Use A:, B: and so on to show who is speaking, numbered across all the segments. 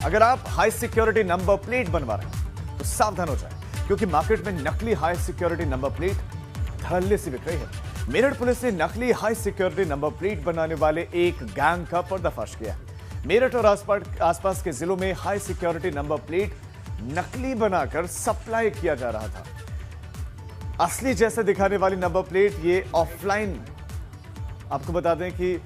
A: अगर आप high security number plate बनवा रहे हैं तो सावधान हो जाएं, क्योंकि मार्केट में नकली हाई सिक्योरिटी नंबर प्लेट धड़ल्ले से बिक रही है। मेरठ पुलिस ने नकली हाई सिक्योरिटी नंबर प्लेट बनाने वाले एक गैंग का पर्दाफाश किया। मेरठ और आसपास के जिलों में हाई सिक्योरिटी नंबर प्लेट नकली बनाकर सप्लाई किया जा रहा था। असली जैसे दिखाने वाली नंबर प्लेट ये ऑफलाइन आपको बता दें कि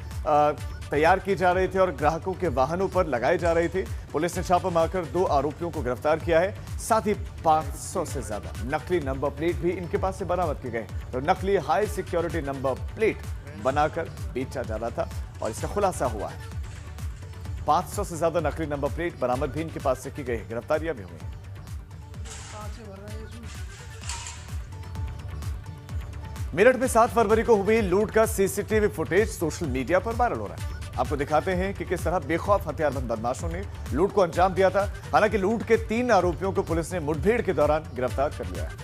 A: तैयार की जा रही थी और ग्राहकों के वाहनों पर लगाई जा रही थी। पुलिस ने छापा मारकर 2 आरोपियों को गिरफ्तार किया है। साथ ही 500 से ज्यादा नकली नंबर प्लेट भी इनके पास से बरामद किए गए। तो नकली हाई सिक्योरिटी नंबर प्लेट बनाकर बेचा जा रहा था और इसका खुलासा हुआ है। 500 से ज्यादा नकली नंबर प्लेट बरामद भी इनके पास से की गई। गिरफ्तारियां भी हुई हैं। मेरठ में 7 फरवरी को हुई लूट का सीसीटीवी फुटेज सोशल मीडिया पर वायरल हो रहा है। आपको दिखाते हैं कि किस तरह बेखौफ हथियारबंद बदमाशों ने लूट को अंजाम दिया था। हालांकि लूट के 3 आरोपियों को पुलिस ने मुठभेड़ के दौरान गिरफ्तार कर लिया है।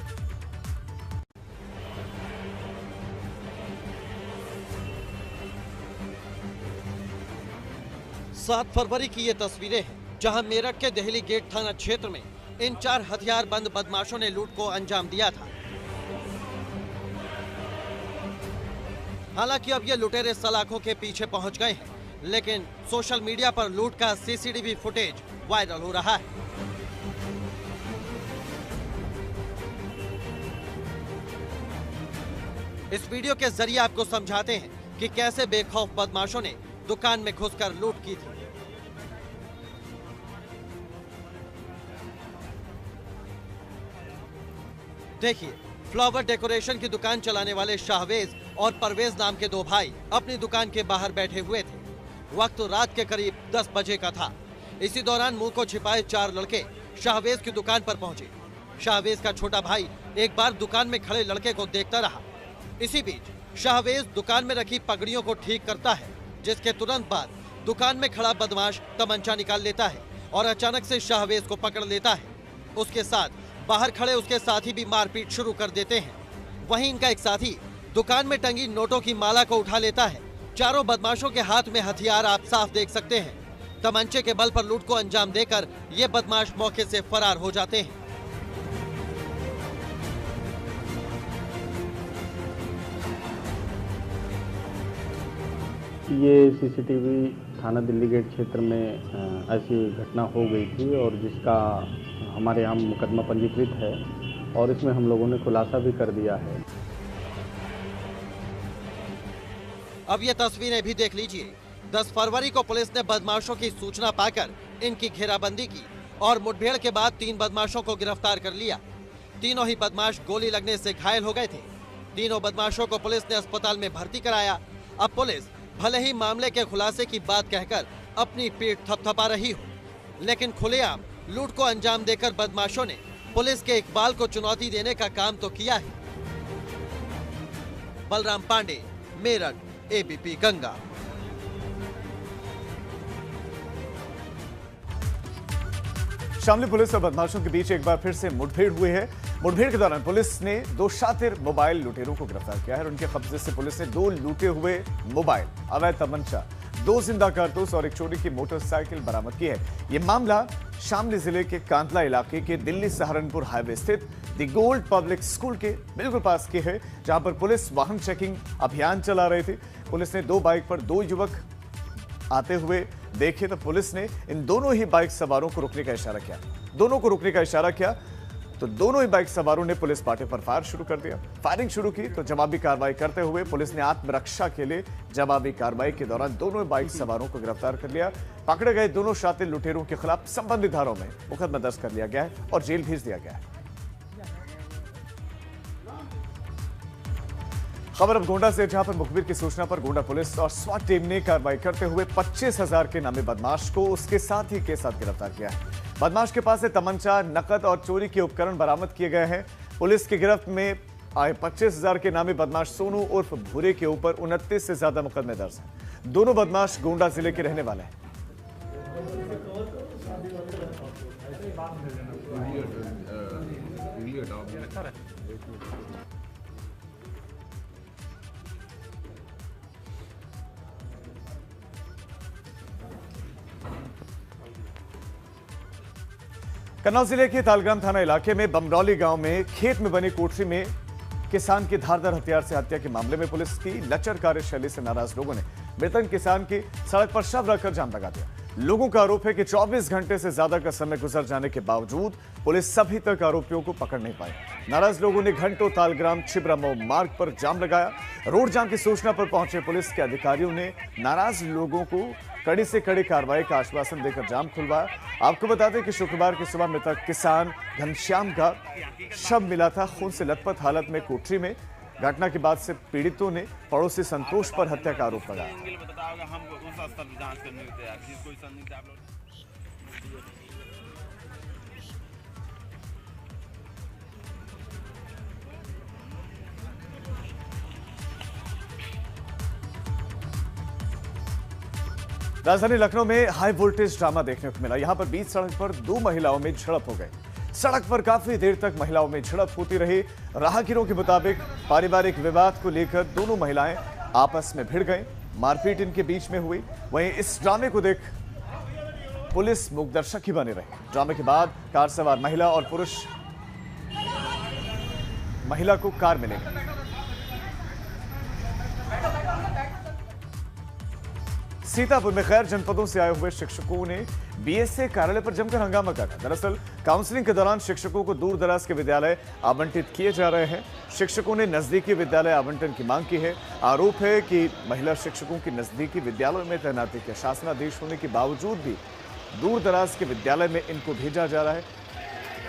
B: 7 फरवरी की ये तस्वीरें हैं, जहां मेरठ के देहली गेट थाना क्षेत्र में इन 4 हथियारबंद बदमाशों ने लूट को अंजाम दिया था। हालांकि अब ये लुटेरे सलाखों के पीछे पहुंच गए हैं, लेकिन सोशल मीडिया पर लूट का सीसीटीवी फुटेज वायरल हो रहा है। इस वीडियो के जरिए आपको समझाते हैं कि कैसे बेखौफ बदमाशों ने दुकान में घुसकर लूट की थी। देखिए, फ्लावर डेकोरेशन की दुकान चलाने वाले शाहवेज और परवेज नाम के 2 भाई अपनी दुकान के बाहर बैठे हुए थे। वक्त रात के करीब 10 बजे का था। इसी दौरान मुंह को छिपाए 4 लड़के शाहवेज की दुकान पर पहुंचे। शाहवेज का छोटा भाई एक बार दुकान में खड़े लड़के को देखता रहा। इसी बीच शाहवेज दुकान में रखी पगड़ियों को ठीक करता है, जिसके तुरंत बाद दुकान में खड़ा बदमाश तमंचा निकाल लेता है और अचानक से शाहवेज को पकड़ लेता है। उसके साथ बाहर खड़े उसके साथी भी मारपीट शुरू कर देते हैं। वहीं इनका एक साथी दुकान में टंगी नोटों की माला को उठा लेता है। चारों बदमाशों के हाथ में हथियार आप साफ देख सकते हैं। तमंचे के बल पर लूट को अंजाम देकर ये बदमाश मौके से फरार हो जाते हैं।
C: ये सीसीटीवी थाना दिल्ली गेट क्षेत्र में ऐसी घटना हो गई थी और जिसका हमारे यहाँ मुकदमा पंजीकृत है और इसमें हम लोगों ने खुलासा भी कर दिया है।
B: अब ये तस्वीरें भी देख लीजिए। 10 फरवरी को पुलिस ने बदमाशों की सूचना पाकर इनकी घेराबंदी की और मुठभेड़ के बाद 3 बदमाशों को गिरफ्तार कर लिया। तीनों ही बदमाश गोली लगने से घायल हो गए थे। तीनों बदमाशों को पुलिस ने अस्पताल में भर्ती कराया। अब पुलिस भले ही मामले के खुलासे की बात कहकर अपनी पीठ थपथपा रही हो, लेकिन खुलेआम लूट को अंजाम देकर बदमाशों ने पुलिस के इकबाल को चुनौती देने का काम तो किया है। बलराम पांडे, मेरठ, एबीपी गंगा।
A: शामली पुलिस और बदमाशों के बीच एक बार फिर से मुठभेड़ हुई है। मुठभेड़ के दौरान पुलिस ने 2 शातिर मोबाइल लुटेरों को गिरफ्तार किया है और उनके कब्जे से पुलिस ने 2 लूटे हुए मोबाइल, अवैध तमंचा, 2 जिंदा कारतूस और एक चोरी की मोटरसाइकिल बरामद की है। यह मामला शामली जिले के कांतला इलाके के दिल्ली सहारनपुर हाईवे स्थित द गोल्ड पब्लिक स्कूल के बिल्कुल पास की है, जहां पर पुलिस वाहन चेकिंग अभियान चला रही थी। पुलिस ने 2 बाइक पर 2 युवक आते हुए देखे तो पुलिस ने इन दोनों ही बाइक सवारों को रुकने का इशारा किया। दोनों को रुकने का इशारा किया तो दोनों ही बाइक सवारों ने पुलिस पार्टी पर फायर शुरू कर दिया। फायरिंग शुरू की तो जवाबी कार्रवाई करते हुए पुलिस ने आत्मरक्षा के लिए जवाबी कार्रवाई के दौरान दोनों ही बाइक सवारों को गिरफ्तार कर लिया। पकड़े गए दोनों शातिर लुटेरों के खिलाफ संबंधित धाराओं में मुकदमा दर्ज कर लिया गया है और जेल भेज दिया गया है। खबर अब गोंडा से, जहां पर मुखबिर की सूचना पर गोंडा पुलिस और स्वाट टीम ने कार्रवाई करते हुए 25,000 के नामी बदमाश को उसके साथी के साथ गिरफ्तार किया है। बदमाश के पास से तमंचा, नकद और चोरी के उपकरण बरामद किए गए हैं। पुलिस की गिरफ्त में आए 25,000 के नामी बदमाश सोनू उर्फ भूरे के ऊपर 29 से ज्यादा मुकदमे दर्ज हैं। दोनों बदमाश गोंडा जिले के रहने वाले हैं। कन्नौज जिले के तालग्राम थाना इलाके में बमरौली गांव में खेत में बनी कोठरी में किसान की धारदार हथियार से हत्या के मामले में पुलिस की लचर कार्यशैली से नाराज लोगों ने मृतक किसान की सड़क पर शव रखकर जाम लगा दिया। लोगों का आरोप है कि 24 घंटे से ज्यादा का समय गुजर जाने के बावजूद पुलिस अभी तक आरोपियों को पकड़ नहीं पाई। नाराज लोगों ने घंटों तालग्राम छिबरामऊ मार्ग पर जाम लगाया। रोड जाम की सूचना पर पहुंचे पुलिस के अधिकारियों ने नाराज लोगों को कड़ी से कड़ी कार्रवाई का आश्वासन देकर जाम खुलवाया। आपको बता दें कि शुक्रवार की सुबह मृतक किसान घनश्याम का शव मिला था खून से लथपथ हालत में कोठरी में। घटना के बाद से पीड़ितों ने पड़ोसी संतोष पर हत्या का आरोप लगाया। राजधानी लखनऊ में हाई वोल्टेज ड्रामा देखने को मिला। यहां पर बीच सड़क पर दो महिलाओं में झड़प हो गई। सड़क पर काफी देर तक महिलाओं में झड़प होती रही। राहगीरों के मुताबिक पारिवारिक विवाद को लेकर दोनों महिलाएं आपस में भिड़ गईं। मारपीट इनके बीच में हुई। वहीं इस ड्रामे को देख पुलिस मूकदर्शक ही बनी रही। ड्रामे के बाद कार सवार महिला और पुरुष महिला को कार मिलेगी। सीतापुर में खैर जनपदों से आए हुए शिक्षकों ने बीएसए कार्यालय पर जमकर हंगामा करा। दरअसल काउंसलिंग के दौरान शिक्षकों को दूर दराज के विद्यालय आवंटित किए जा रहे हैं। शिक्षकों ने नजदीकी विद्यालय आवंटन की मांग की है। आरोप है कि महिला शिक्षकों की नजदीकी विद्यालयों में तैनाती के शासनादेश होने के बावजूद भी दूर दराज के विद्यालय में इनको भेजा जा रहा है।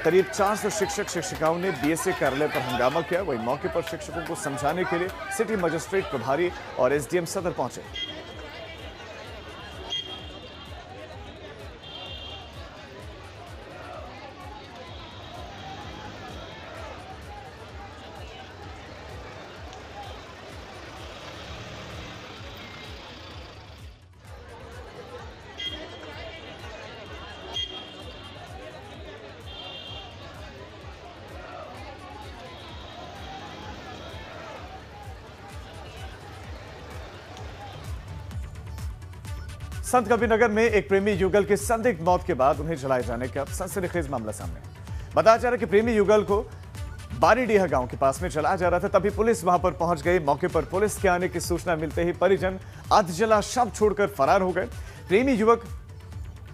A: करीब 400 शिक्षक शिक्षिकाओं ने बीएसए कार्यालय पर हंगामा किया। वहीं मौके पर शिक्षकों को समझाने के लिए सिटी मजिस्ट्रेट प्रभारी और एसडीएम सदर पहुंचे। संत कबीरनगर में एक प्रेमी युगल की संदिग्ध मौत के बाद उन्हें जलाए जाने का सनसनीखेज मामला सामने आया। बताया जा रहा है कि प्रेमी युगल को बारीडीहा गांव के पास में जलाया जा रहा था। तभी पुलिस वहां पर पहुंच गई। मौके पर पुलिस के आने की सूचना मिलते ही परिजन अधजला शव छोड़कर फरार हो गए। प्रेमी युवक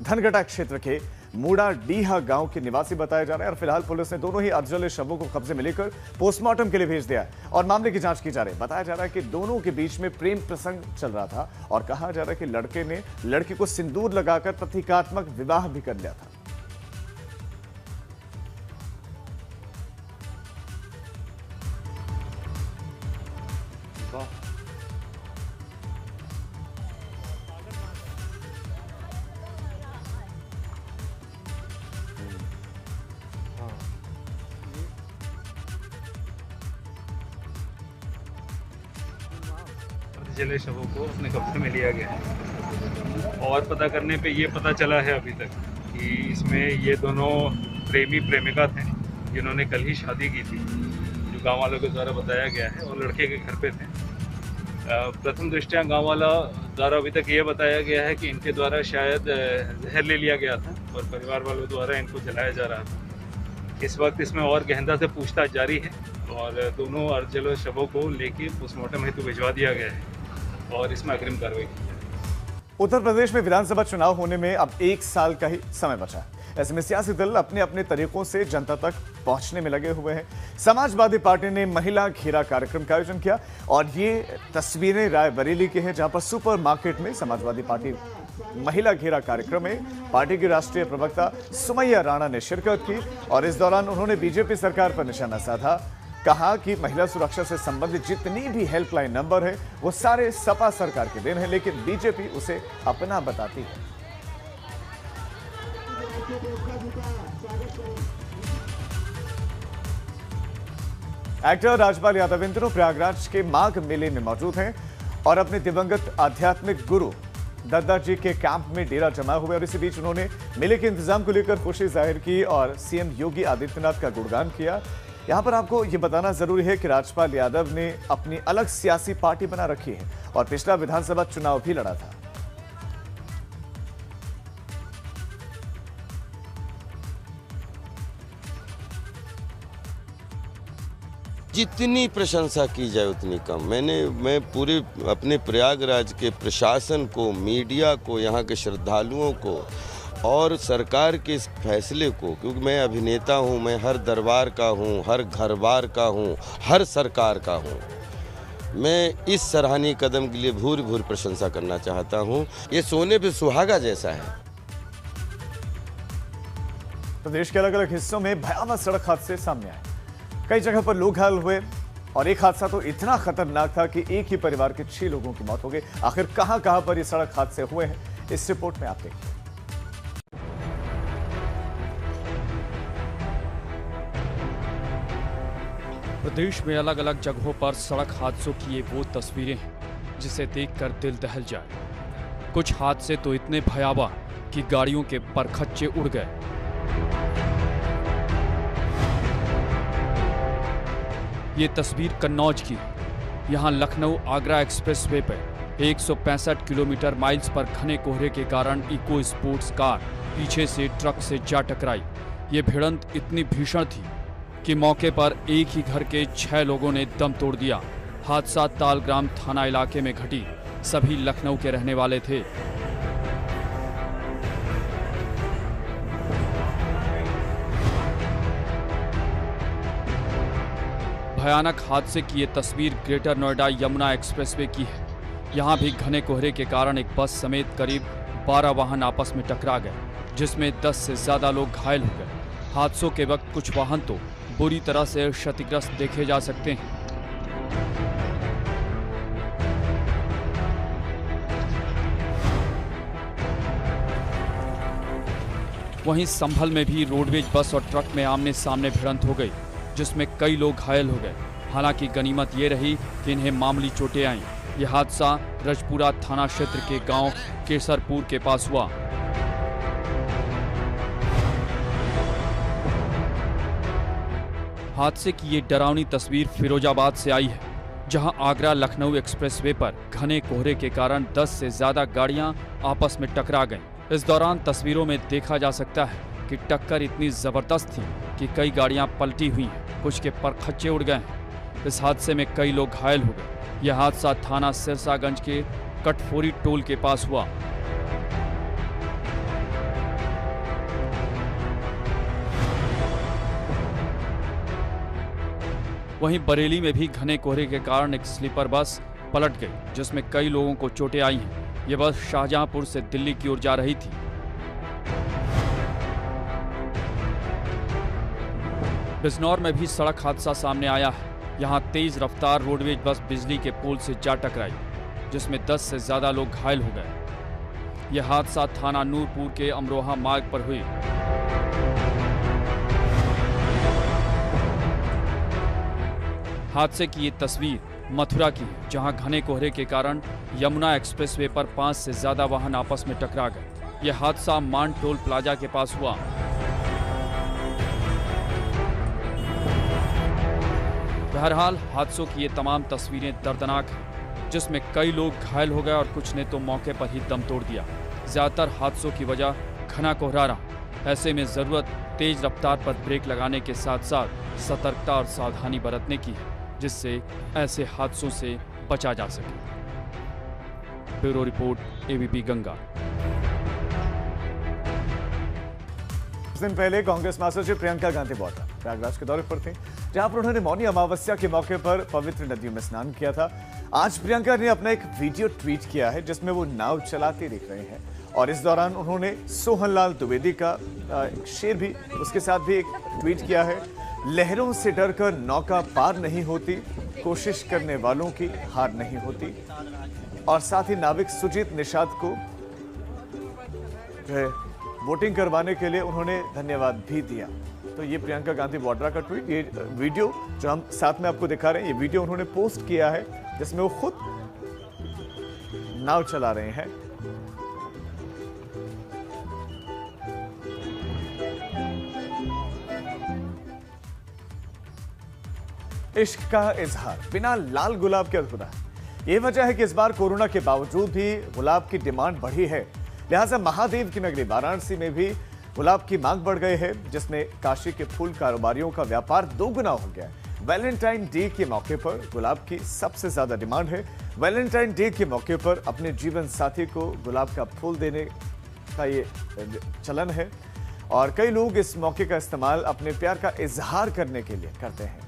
A: धनगटा क्षेत्र के मूड़ाडीहा गांव के निवासी बताया जा रहा है और फिलहाल पुलिस ने दोनों ही अधजले शवों को कब्जे में लेकर पोस्टमार्टम के लिए भेज दिया है और मामले की जांच की जा रही है। बताया जा रहा है कि दोनों के बीच में प्रेम प्रसंग चल रहा था और कहा जा रहा है कि लड़के ने लड़की को सिंदूर लगाकर प्रतीकात्मक विवाह भी कर लिया था।
D: जले शवों को अपने कब्जे में लिया गया है और पता करने पे ये पता चला है अभी तक कि इसमें ये दोनों प्रेमी प्रेमिका थे जिन्होंने कल ही शादी की थी, जो गांव वालों के द्वारा बताया गया है, और लड़के के घर पे थे। प्रथम दृष्टया गांव वाला द्वारा अभी तक ये बताया गया है कि इनके द्वारा शायद जहर ले लिया गया था और परिवार वालों द्वारा इनको जलाया जा रहा था। इस वक्त इसमें और गहनता से पूछताछ जारी है और दोनों अर्जल शवों को लेके पोस्टमार्टम हेतु भिजवा दिया गया है और इसमें अग्रिम कार्रवाई की जाए।
A: उत्तर प्रदेश में विधानसभा चुनाव होने में अब 1 साल का ही समय बचा है। ऐसे में सियासी दल अपने अपने तरीकों से जनता तक पहुंचने में लगे हुए हैं। समाजवादी पार्टी ने महिला घेरा कार्यक्रम का आयोजन किया और ये तस्वीरें रायबरेली की हैं, जहां पर सुपर मार्केट में समाजवादी पार्टी महिला घेरा कार्यक्रम में पार्टी की राष्ट्रीय प्रवक्ता सुमैया राणा ने शिरकत की और इस दौरान उन्होंने बीजेपी सरकार पर निशाना साधा। कहा कि महिला सुरक्षा से संबंधित जितनी भी हेल्पलाइन नंबर है वो सारे सपा सरकार के देन है, लेकिन बीजेपी उसे अपना बताती है। एक्टर राजपाल यादव इन दिनों प्रयागराज के माघ मेले में मौजूद हैं और अपने दिवंगत आध्यात्मिक गुरु दद्दा जी के कैंप में डेरा जमा हुए और इसी बीच उन्होंने मेले के इंतजाम को लेकर खुशी जाहिर की और सीएम योगी आदित्यनाथ का गुणगान किया। यहां पर आपको यह बताना जरूरी है कि राजपाल यादव ने अपनी अलग सियासी पार्टी बना रखी है और पिछला विधानसभा चुनाव भी लड़ा था।
E: जितनी प्रशंसा की जाए उतनी कम। मैं पूरे अपने प्रयागराज के प्रशासन को, मीडिया को, यहाँ के श्रद्धालुओं को और सरकार के इस फैसले को, क्योंकि मैं अभिनेता हूँ, मैं हर दरबार का हूँ, हर घरबार का हूँ, हर सरकार का हूँ, मैं इस सराहनीय कदम के लिए भूरि भूरि प्रशंसा करना चाहता हूँ। ये सोने पे सुहागा जैसा है।
A: प्रदेश के अलग अलग हिस्सों में भयावह सड़क हादसे सामने आए। कई जगह पर लोग घायल हुए और एक हादसा तो इतना खतरनाक था कि एक ही परिवार के 6 लोगों की मौत हो गई। आखिर कहां पर ये सड़क हादसे हुए हैं, इस रिपोर्ट में आप देखिए।
F: प्रदेश में अलग अलग जगहों पर सड़क हादसों की ये वो तस्वीरें हैं जिसे देखकर दिल दहल जाए। कुछ हादसे तो इतने भयावह कि गाड़ियों के परखच्चे उड़ गए। ये तस्वीर कन्नौज की है। यहाँ लखनऊ आगरा एक्सप्रेसवे पर 165 किलोमीटर माइल्स पर घने कोहरे के कारण इको स्पोर्ट्स कार पीछे से ट्रक से जा टकराई। ये भिड़ंत इतनी भीषण थी कि मौके पर एक ही घर के 6 लोगों ने दम तोड़ दिया। हादसा तालग्राम थाना इलाके में घटी। सभी लखनऊ के रहने वाले थे। भयानक हादसे की ये तस्वीर ग्रेटर नोएडा यमुना एक्सप्रेसवे की है। यहाँ भी घने कोहरे के कारण एक बस समेत करीब 12 वाहन आपस में टकरा गए, जिसमें 10 से ज्यादा लोग घायल हो गए। हादसों के वक्त कुछ वाहन तो बुरी तरह से क्षतिग्रस्त देखे जा सकते हैं। वहीं संभल में भी रोडवेज बस और ट्रक में आमने सामने भिड़ंत हो गई, जिसमें कई लोग घायल हो गए। हालांकि गनीमत ये रही कि इन्हें मामूली चोटें आईं। यह हादसा रजपुरा थाना क्षेत्र के गांव केसरपुर के पास हुआ। हादसे की ये डरावनी तस्वीर फिरोजाबाद से आई है, जहां आगरा लखनऊ एक्सप्रेसवे पर घने कोहरे के कारण 10 से ज्यादा गाड़ियां आपस में टकरा गईं। इस दौरान तस्वीरों में देखा जा सकता है कि टक्कर इतनी जबरदस्त थी कि कई गाड़ियां पलटी हुई हैं, कुछ के परखच्चे उड़ गए हैं। इस हादसे में कई लोग घायल हो गए। यह हादसा थाना सिरसागंज के कटफोरी टोल के पास हुआ। वहीं बरेली में भी घने कोहरे के कारण एक स्लीपर बस पलट गई, जिसमें कई लोगों को चोटें आई हैं। यह बस शाहजहांपुर से दिल्ली की ओर जा रही थी। बिजनौर में भी सड़क हादसा सामने आया है। यहाँ तेज रफ्तार रोडवेज बस बिजली के पोल से जा टकराई, जिसमें 10 से ज्यादा लोग घायल हो गए। यह हादसा थाना नूरपुर के अमरोहा मार्ग पर हुई। हादसे की ये तस्वीर मथुरा की है, जहां घने कोहरे के कारण यमुना एक्सप्रेसवे पर 5 से ज्यादा वाहन आपस में टकरा गए। यह हादसा मान टोल प्लाजा के पास हुआ। बहरहाल हादसों की ये तमाम तस्वीरें दर्दनाक हैं, जिसमें कई लोग घायल हो गए और कुछ ने तो मौके पर ही दम तोड़ दिया। ज्यादातर हादसों की वजह घना कोहरा रहा। ऐसे में जरूरत तेज रफ्तार पर ब्रेक लगाने के साथ साथ सतर्कता और सावधानी बरतने की है, जिससे ऐसे हादसों से बचा जा सके। Bureau report, ABP Ganga.
A: कुछ दिन पहले कांग्रेस महासचिव प्रियंका गांधी वाड्रा प्रयागराज के दौरे पर थे, जहां पर उन्होंने मौनी अमावस्या के मौके पर पवित्र नदियों में स्नान किया था। आज प्रियंका ने अपना एक वीडियो ट्वीट किया है, जिसमें वो नाव चलाते दिख रहे हैं और इस दौरान उन्होंने सोहनलाल द्विवेदी का एक शेर भी उसके साथ भी एक ट्वीट किया है। लहरों से डरकर नौका पार नहीं होती, कोशिश करने वालों की हार नहीं होती। और साथ ही नाविक सुजीत निषाद को जो है वोटिंग करवाने के लिए उन्होंने धन्यवाद भी दिया। तो ये प्रियंका गांधी वाड्रा का ट्वीट, ये वीडियो जो हम साथ में आपको दिखा रहे हैं, ये वीडियो उन्होंने पोस्ट किया है, जिसमें वो खुद नाव चला रहे हैं। इश्क का इजहार बिना लाल गुलाब के अधूरा है। ये वजह है कि इस बार कोरोना के बावजूद भी गुलाब की डिमांड बढ़ी है। लिहाजा महादेव की नगरी वाराणसी में भी गुलाब की मांग बढ़ गई है, जिसने काशी के फूल कारोबारियों का व्यापार दोगुना हो गया है। वैलेंटाइन डे के मौके पर गुलाब की सबसे ज्यादा डिमांड है। वैलेंटाइन डे के मौके पर अपने जीवन साथी को गुलाब का फूल देने का ये चलन है और कई लोग इस मौके का इस्तेमाल अपने प्यार का इजहार करने के लिए करते हैं।